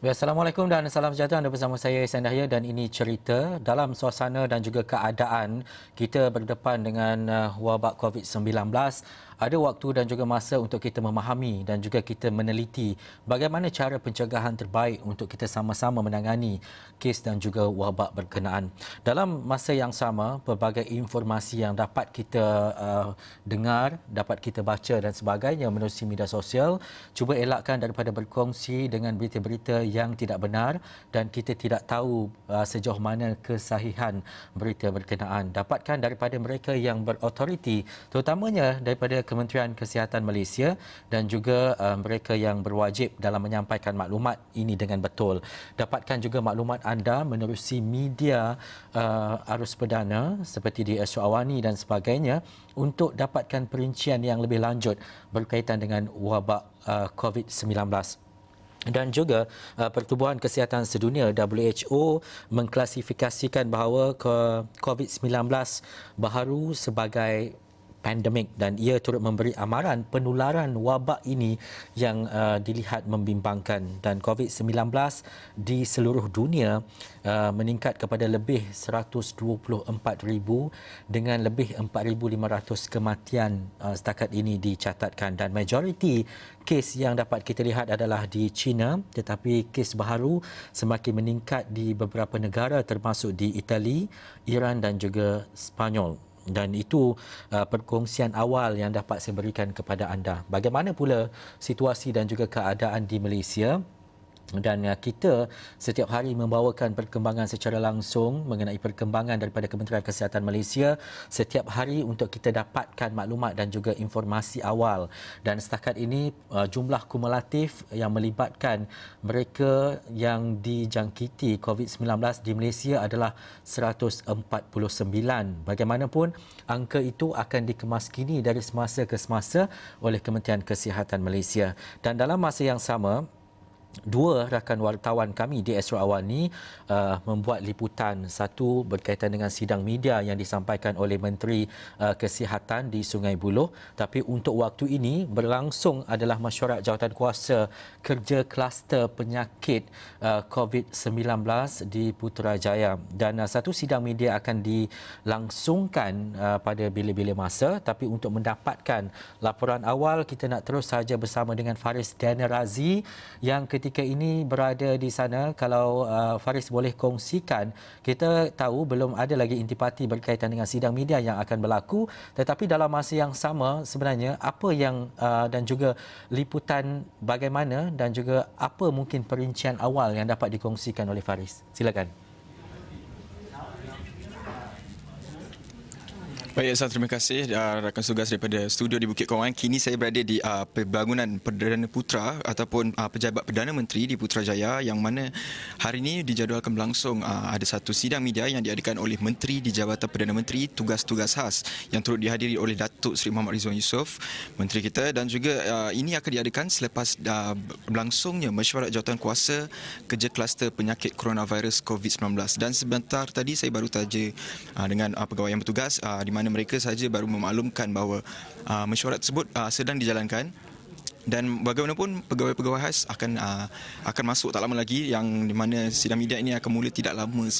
Ya, Assalamualaikum dan salam sejahtera. Anda bersama saya Ihsan Dahlia dan ini cerita dalam suasana dan juga keadaan kita berdepan dengan wabak COVID-19. Ada waktu dan juga masa untuk kita memahami dan juga kita meneliti bagaimana cara pencegahan terbaik untuk kita sama-sama menangani kes dan juga wabak berkenaan. Dalam masa yang sama, pelbagai informasi yang dapat kita dengar, dapat kita baca dan sebagainya menerusi media sosial, cuba elakkan daripada berkongsi dengan berita-berita yang tidak benar dan kita tidak tahu sejauh mana kesahihan berita berkenaan. Dapatkan daripada mereka yang berautoriti, terutamanya daripada Kementerian Kesihatan Malaysia dan juga mereka yang berwajib dalam menyampaikan maklumat ini dengan betul. Dapatkan juga maklumat anda menerusi media arus perdana seperti di Astro Awani dan sebagainya untuk dapatkan perincian yang lebih lanjut berkaitan dengan wabak COVID-19. Dan juga Pertubuhan Kesihatan Sedunia WHO mengklasifikasikan bahawa COVID-19 baharu sebagai pandemik dan ia turut memberi amaran penularan wabak ini yang dilihat membimbangkan, dan COVID-19 di seluruh dunia meningkat kepada lebih 124,000 dengan lebih 4,500 kematian setakat ini dicatatkan, dan majoriti kes yang dapat kita lihat adalah di China, tetapi kes baharu semakin meningkat di beberapa negara termasuk di Itali, Iran dan juga Spanyol. Dan itu perkongsian awal yang dapat saya berikan kepada anda. Bagaimana pula situasi dan juga keadaan di Malaysia? Dan kita setiap hari membawakan perkembangan secara langsung mengenai perkembangan daripada Kementerian Kesihatan Malaysia setiap hari untuk kita dapatkan maklumat dan juga informasi awal. Dan setakat ini jumlah kumulatif yang melibatkan mereka yang dijangkiti COVID-19 di Malaysia adalah 149. Bagaimanapun, angka itu akan dikemaskini dari semasa ke semasa oleh Kementerian Kesihatan Malaysia. Dan dalam masa yang sama, dua rakan wartawan kami di Astro Awani membuat liputan, satu berkaitan dengan sidang media yang disampaikan oleh Menteri Kesihatan di Sungai Buloh, tapi untuk waktu ini berlangsung adalah mesyuarat jawatankuasa kerja kluster penyakit COVID-19 di Putrajaya, dan satu sidang media akan dilangsungkan pada bila-bila masa. Tapi untuk mendapatkan laporan awal, kita nak terus saja bersama dengan Faris Daniel Razi yang ketika ini berada di sana. Kalau Faris boleh kongsikan, kita tahu belum ada lagi intipati berkaitan dengan sidang media yang akan berlaku, tetapi dalam masa yang sama sebenarnya apa yang dan juga liputan bagaimana dan juga apa mungkin perincian awal yang dapat dikongsikan oleh Faris. Silakan. Baik, Ihsan, terima kasih rakan tugas daripada studio di Bukit Kawan. Kini saya berada di Pembangunan Perdana Putra ataupun Pejabat Perdana Menteri di Putrajaya, yang mana hari ini dijadualkan berlangsung ada satu sidang media yang diadakan oleh Menteri di Jabatan Perdana Menteri Tugas-Tugas Khas yang turut dihadiri oleh Datuk Seri Muhammad Rizwan Yusof, Menteri kita, dan juga ini akan diadakan selepas berlangsungnya mesyuarat jawatankuasa kerja kluster penyakit coronavirus COVID-19. Dan sebentar tadi saya baru taja dengan pegawai yang bertugas di mana mereka saja baru memaklumkan bahawa mesyuarat tersebut sedang dijalankan, dan bagaimanapun pegawai-pegawai khas akan masuk tak lama lagi, yang di mana sidang media ini akan mula tidak lama,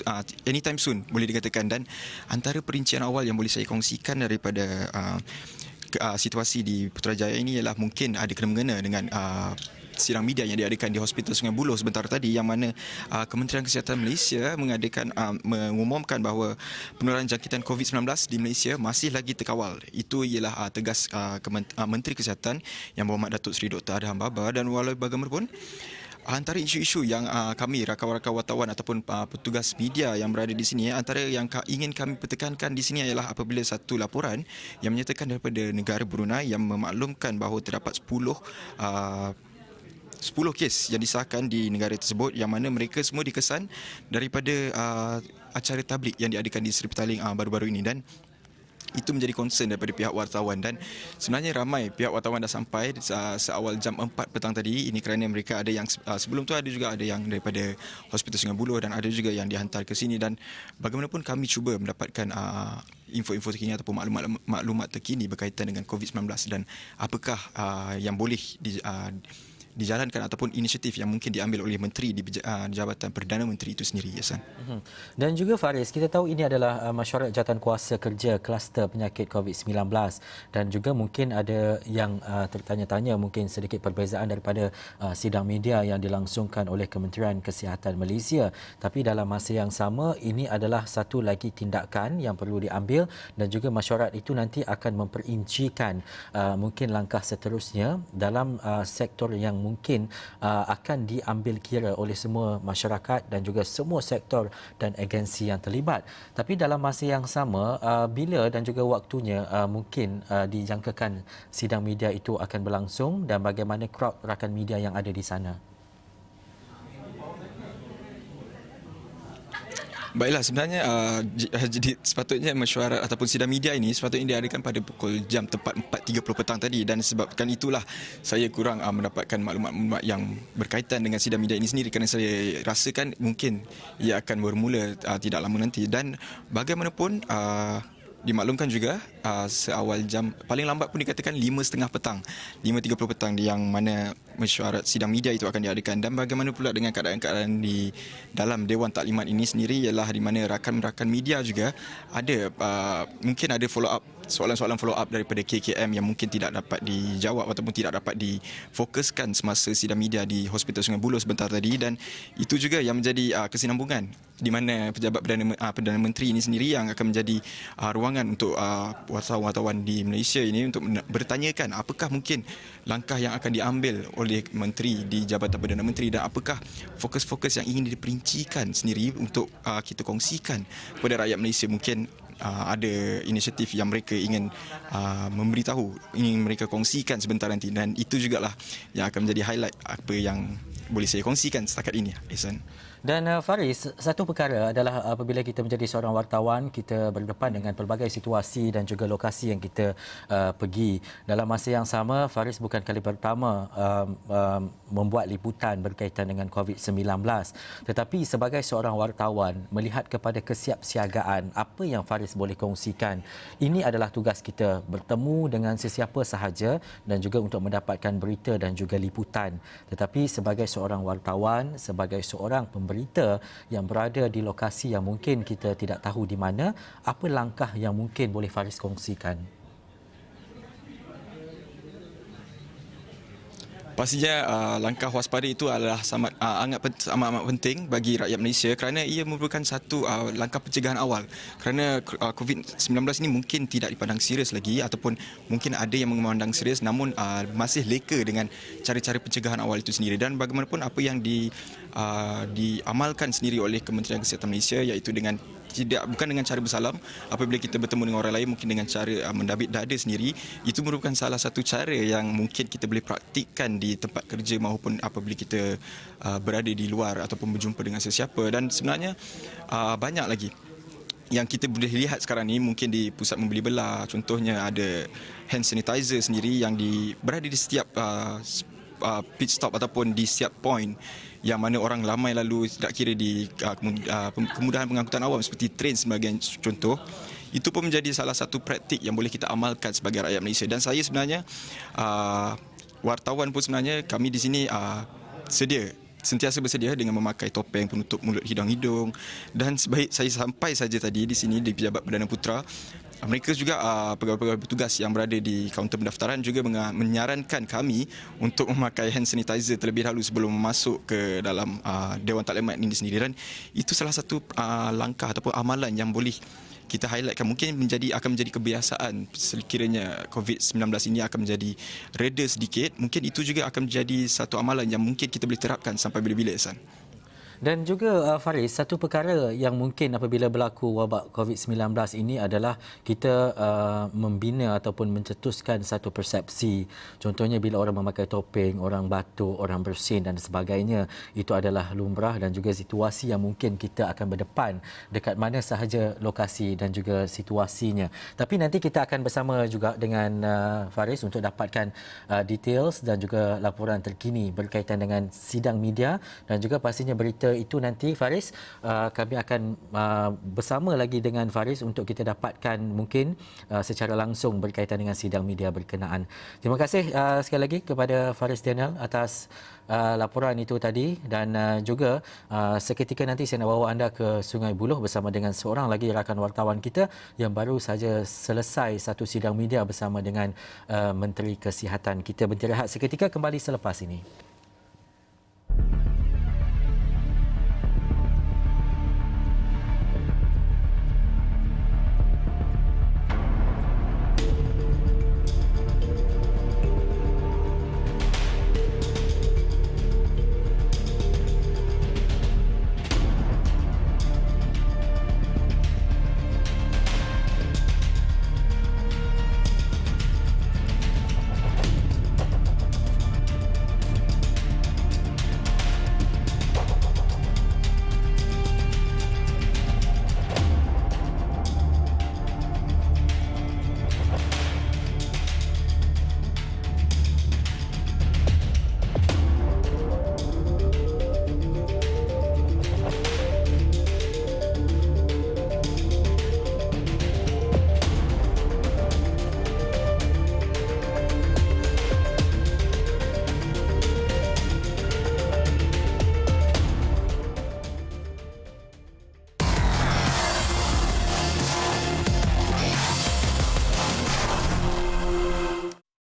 anytime soon boleh dikatakan. Dan antara perincian awal yang boleh saya kongsikan daripada situasi di Putrajaya ini ialah mungkin ada kena-mengena dengan sidang media yang diadakan di Hospital Sungai Buloh sebentar tadi, yang mana Kementerian Kesihatan Malaysia mengumumkan bahawa penularan jangkitan COVID-19 di Malaysia masih lagi terkawal. Itu ialah tegas Menteri Kesihatan yang berhormat Datuk Seri Dr. Adham Baba. Dan walau bagaimanapun, antara isu-isu yang kami, rakan-rakan wartawan ataupun petugas media yang berada di sini, antara yang ingin kami pertekankan di sini ialah apabila satu laporan yang menyatakan daripada negara Brunei yang memaklumkan bahawa terdapat 10 kes yang disahkan di negara tersebut, yang mana mereka semua dikesan daripada acara tablik yang diadakan di Seri Petaling baru-baru ini. Dan itu menjadi concern daripada pihak wartawan, dan sebenarnya ramai pihak wartawan dah sampai seawal jam 4 petang tadi. Ini kerana mereka ada yang sebelum tu ada juga ada yang daripada Hospital Sungai Buloh dan ada juga yang dihantar ke sini. Dan bagaimanapun kami cuba mendapatkan info-info terkini ataupun maklumat terkini berkaitan dengan COVID-19 dan apakah yang boleh dijalankan ataupun inisiatif yang mungkin diambil oleh menteri di Jabatan Perdana Menteri itu sendiri, Yasan. Dan juga Faris, kita tahu ini adalah mesyuarat jawatan kuasa kerja kluster penyakit COVID-19 dan juga mungkin ada yang tertanya-tanya mungkin sedikit perbezaan daripada sidang media yang dilangsungkan oleh Kementerian Kesihatan Malaysia. Tapi dalam masa yang sama, ini adalah satu lagi tindakan yang perlu diambil dan juga mesyuarat itu nanti akan memperincikan mungkin langkah seterusnya dalam sektor yang mungkin akan diambil kira oleh semua masyarakat dan juga semua sektor dan agensi yang terlibat. Tapi dalam masa yang sama, bila dan juga waktunya mungkin dijangkakan sidang media itu akan berlangsung dan bagaimana crowd rakan media yang ada di sana? Baiklah, sebenarnya jadi sepatutnya mesyuarat ataupun sidang media ini sepatutnya diadakan pada pukul jam tepat 4.30 petang tadi, dan sebabkan itulah saya kurang mendapatkan maklumat-maklumat yang berkaitan dengan sidang media ini sendiri, kerana saya rasakan mungkin ia akan bermula tidak lama nanti. Dan bagaimanapun dimaklumkan juga seawal jam, paling lambat pun dikatakan 5.30 petang, 5.30 petang, yang mana mesyuarat sidang media itu akan diadakan. Dan bagaimana pula dengan keadaan-keadaan di dalam Dewan Taklimat ini sendiri, ialah di mana rakan-rakan media juga ada mungkin ada follow up, soalan-soalan follow up daripada KKM yang mungkin tidak dapat dijawab ataupun tidak dapat difokuskan semasa sidang media di Hospital Sungai Buloh sebentar tadi. Dan itu juga yang menjadi kesinambungan di mana pejabat Perdana Menteri ini sendiri yang akan menjadi ruangan untuk wartawan-wartawan di Malaysia ini untuk bertanyakan apakah mungkin langkah yang akan diambil oleh menteri di Jabatan Perdana Menteri dan apakah fokus-fokus yang ingin diperincikan sendiri untuk kita kongsikan kepada rakyat Malaysia. Mungkin ada inisiatif yang mereka ingin memberitahu, ingin mereka kongsikan sebentar nanti, dan itu jugalah yang akan menjadi highlight apa yang boleh saya kongsikan setakat ini, Ihsan. Dan Faris, satu perkara adalah apabila kita menjadi seorang wartawan, kita berdepan dengan pelbagai situasi dan juga lokasi yang kita pergi. Dalam masa yang sama, Faris bukan kali pertama membuat liputan berkaitan dengan COVID-19. Tetapi sebagai seorang wartawan, melihat kepada kesiapsiagaan, apa yang Faris boleh kongsikan? Ini adalah tugas kita, bertemu dengan sesiapa sahaja dan juga untuk mendapatkan berita dan juga liputan. Tetapi sebagai seorang wartawan, sebagai seorang pemberita yang berada di lokasi yang mungkin kita tidak tahu di mana, apa langkah yang mungkin boleh Faris kongsikan? Pastinya langkah waspada itu adalah amat penting bagi rakyat Malaysia, kerana ia merupakan satu langkah pencegahan awal. Kerana COVID-19 ini mungkin tidak dipandang serius lagi, ataupun mungkin ada yang memandang serius, namun masih leka dengan cara-cara pencegahan awal itu sendiri. Dan bagaimanapun apa yang diamalkan sendiri oleh Kementerian Kesihatan Malaysia, iaitu bukan dengan cara bersalam. Apabila kita bertemu dengan orang lain, mungkin dengan cara mendabit dada sendiri. Itu merupakan salah satu cara yang mungkin kita boleh praktikkan di tempat kerja maupun apabila kita berada di luar ataupun berjumpa dengan sesiapa. Dan sebenarnya banyak lagi yang kita boleh lihat sekarang ni, mungkin di pusat membeli belah. Contohnya ada hand sanitizer sendiri yang berada di setiap pit stop ataupun di setiap point, yang mana orang ramai lalu, tak kira di kemudahan pengangkutan awam seperti train sebagai contoh. Itu pun menjadi salah satu praktik yang boleh kita amalkan sebagai rakyat Malaysia. Dan saya sebenarnya wartawan pun sebenarnya kami di sini sentiasa bersedia dengan memakai topeng penutup mulut, hidung, dan sebaik saya sampai saja tadi di sini di Pejabat Perdana Putra, mereka juga pegawai-pegawai bertugas yang berada di kaunter pendaftaran juga menyarankan kami untuk memakai hand sanitizer terlebih dahulu sebelum masuk ke dalam Dewan Taklimat ini sendiri. Dan itu salah satu langkah ataupun amalan yang boleh kita highlightkan, mungkin akan menjadi kebiasaan sekiranya COVID-19 ini akan menjadi reda sedikit. Mungkin itu juga akan menjadi satu amalan yang mungkin kita boleh terapkan sampai bila-bila, Ihsan. Dan juga Faris, satu perkara yang mungkin apabila berlaku wabak COVID-19 ini adalah kita membina ataupun mencetuskan satu persepsi. Contohnya bila orang memakai topeng, orang batuk, orang bersin dan sebagainya, itu adalah lumrah dan juga situasi yang mungkin kita akan berdepan dekat mana sahaja lokasi dan juga situasinya. Tapi nanti kita akan bersama juga dengan Faris untuk dapatkan details dan juga laporan terkini berkaitan dengan sidang media dan juga pastinya berita cerita itu nanti, Faris, kami akan bersama lagi dengan Faris untuk kita dapatkan mungkin secara langsung berkaitan dengan sidang media berkenaan. Terima kasih sekali lagi kepada Faris Daniel atas laporan itu tadi, dan juga seketika nanti saya nak bawa anda ke Sungai Buloh bersama dengan seorang lagi rakan wartawan kita yang baru saja selesai satu sidang media bersama dengan Menteri Kesihatan. Kita beristirahat seketika, kembali selepas ini.